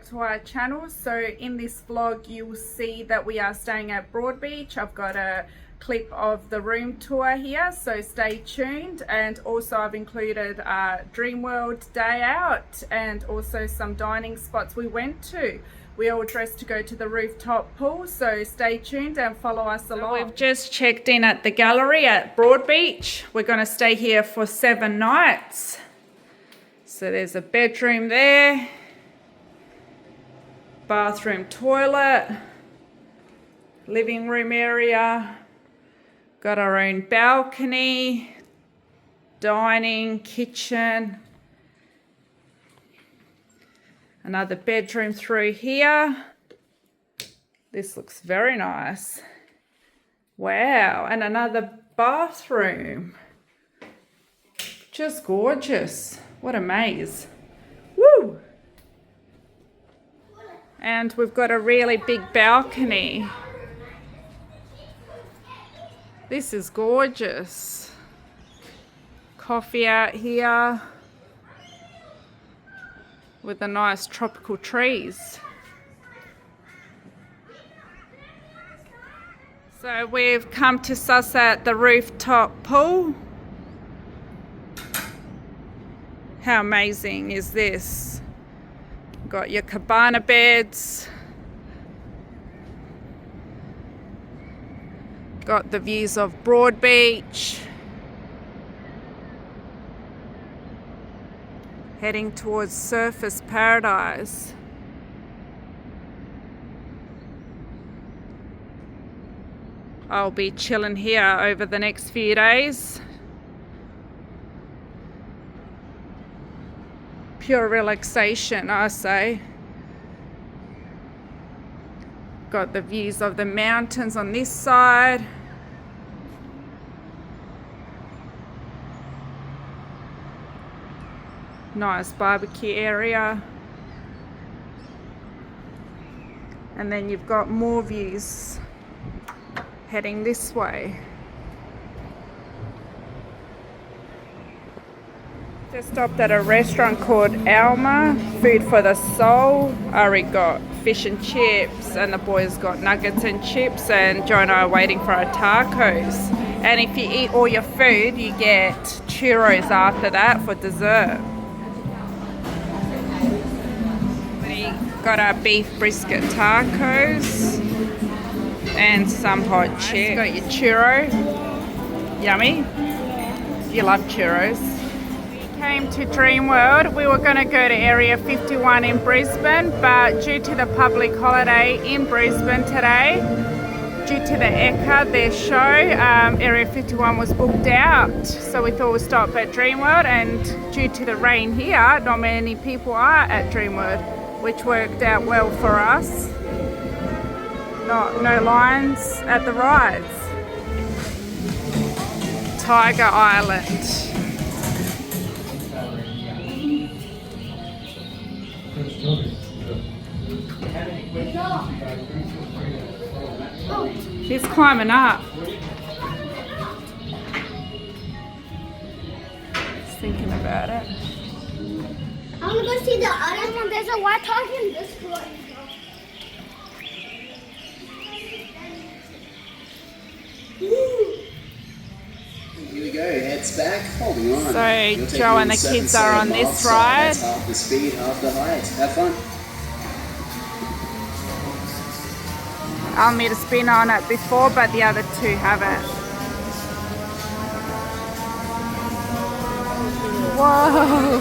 to our channel. So in this vlog you will see that we are staying at Broadbeach. I've got a clip of the room tour here, so stay tuned, and also I've included Dreamworld day out and also some dining spots we went to. We all dressed to go to the rooftop pool, so stay tuned and follow us along. So we've just checked in at the gallery at Broadbeach. We're going to stay here for 7 nights. So there's a bedroom there, bathroom, toilet, living room area, got our own balcony, dining, kitchen, another bedroom through here. This looks very nice. Wow, and another bathroom. Just gorgeous. What a maze. Woo! And we've got a really big balcony. This is gorgeous. Coffee out here with the nice tropical trees. So we've come to suss at the rooftop pool. How amazing is this? Got your cabana beds. Got the views of Broadbeach. Heading towards Surfers Paradise. I'll be chilling here over the next few days. Pure relaxation, I say. Got the views of the mountains on this side. Nice barbecue area. And then you've got more views heading this way. Just stopped at a restaurant called Alma Food for the Soul. Ari got fish and chips, and the boys got nuggets and chips, and Joe and I are waiting for our tacos. And if you eat all your food, you get churros after that for dessert. We got our beef brisket tacos and some hot chips. Got your churro. Yummy. You love churros. Came to Dreamworld. We were going to go to Area 51 in Brisbane, but due to the public holiday in Brisbane today, due to the ECA, their show, Area 51 was booked out. So we thought we'd stop at Dreamworld, and due to the rain here, not many people are at Dreamworld, which worked out well for us. No lines at the rides. Tiger Island. He's climbing up. Just thinking about it. I want to go see the other one. There's a white dog in this one. Here we go, heads back, holding on. So Joe and the kids are on this ride. That's half the speed, half the height. Have fun. I'll need to spin on it before, but the other two haven't. Whoa!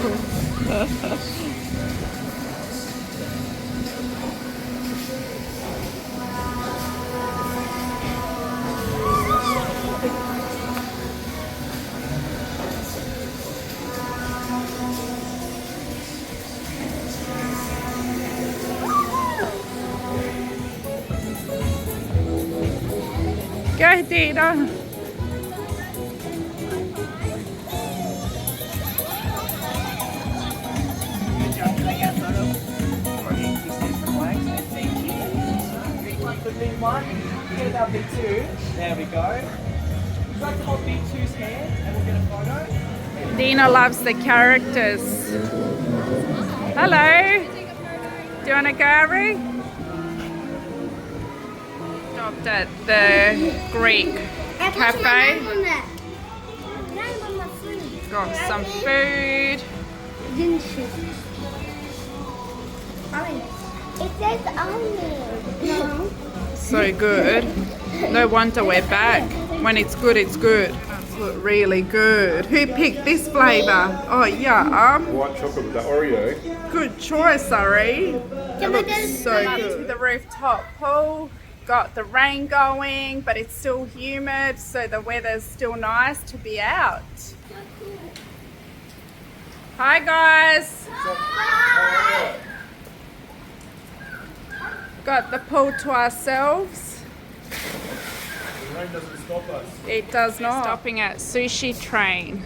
Go, Dina. There we go. Would you like to hold B2's hand and we'll get a photo? Dina loves the characters. Hello. you want to go, Ari? Stopped at the Greek cafe. Got some food. Didn't you? It says almond. No. So good. No wonder we're back. When it's good, it's good. That's look really good. Who picked this flavour? Oh yeah. White chocolate with the Oreo. Good choice, Ari. It looks so Up good. To the rooftop pool. Got the rain going, but it's still humid, so the weather's still nice to be out. Hi guys. Got the pool to ourselves. The rain doesn't stop us. It does not. Stopping at Sushi Train.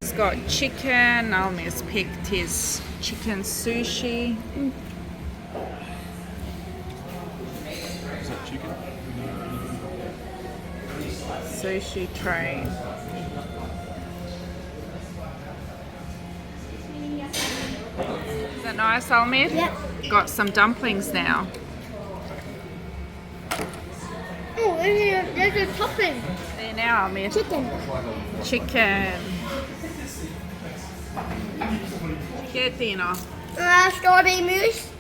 It's got chicken. Alma's picked his chicken sushi. Is that chicken? Sushi Train. Is that nice, Almir? Yep. Got some dumplings now. Oh, there's a topping. There now, Almir. Chicken. Chicken. Get dinner. Strawberry mousse.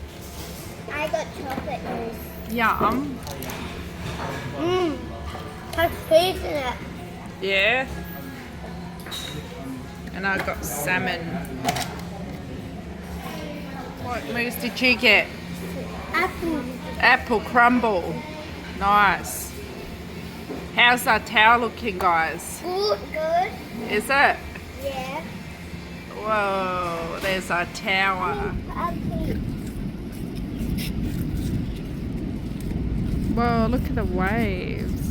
I got chocolate mousse. Yum. Mmm. Has cheese in it. Yeah. And I got salmon. What mousse did you get? Apple. Apple crumble. Nice. How's our tower looking, guys? Good. Good. Is it? Yeah. Whoa, there's our tower. Okay. Whoa, look at the waves.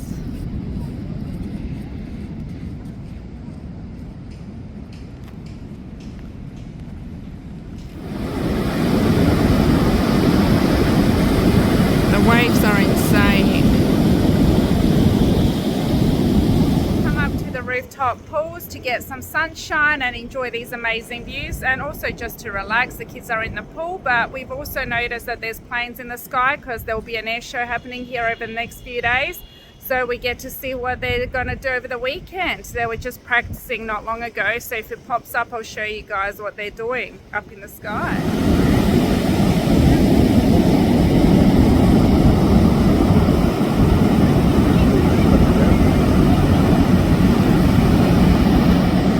The waves are insane. Come up to the rooftop pools to get some sunshine and enjoy these amazing views, and also just to relax. The kids are in the pool, but we've also noticed that there's planes in the sky because there will be an air show happening here over the next few days. So we get to see what they're going to do over the weekend. They were just practicing not long ago, so if it pops up, I'll show you guys what they're doing up in the sky.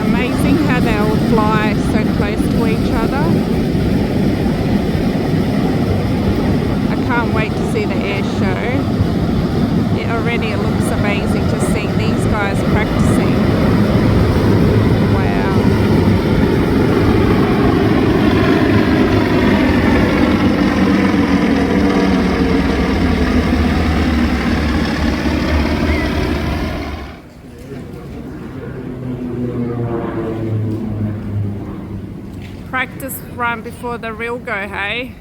Amazing how they all fly so close to each other. I can't wait to see the air show. Already it looks amazing to see these guys practicing. Wow. Practice run before the real go, hey?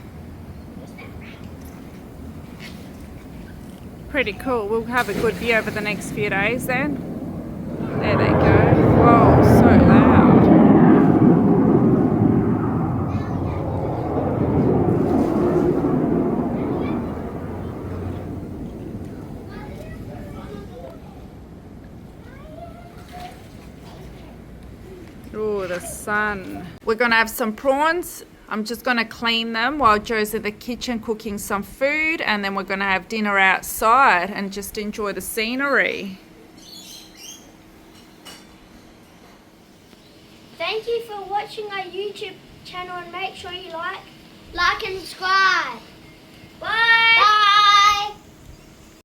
Pretty cool. We'll have a good view over the next few days then. There they go. Whoa, so loud. Oh, the sun. We're gonna have some prawns. I'm just going to clean them while Joe's in the kitchen cooking some food, and then we're going to have dinner outside and just enjoy the scenery. Thank you for watching our YouTube channel, and make sure you like and subscribe. Bye.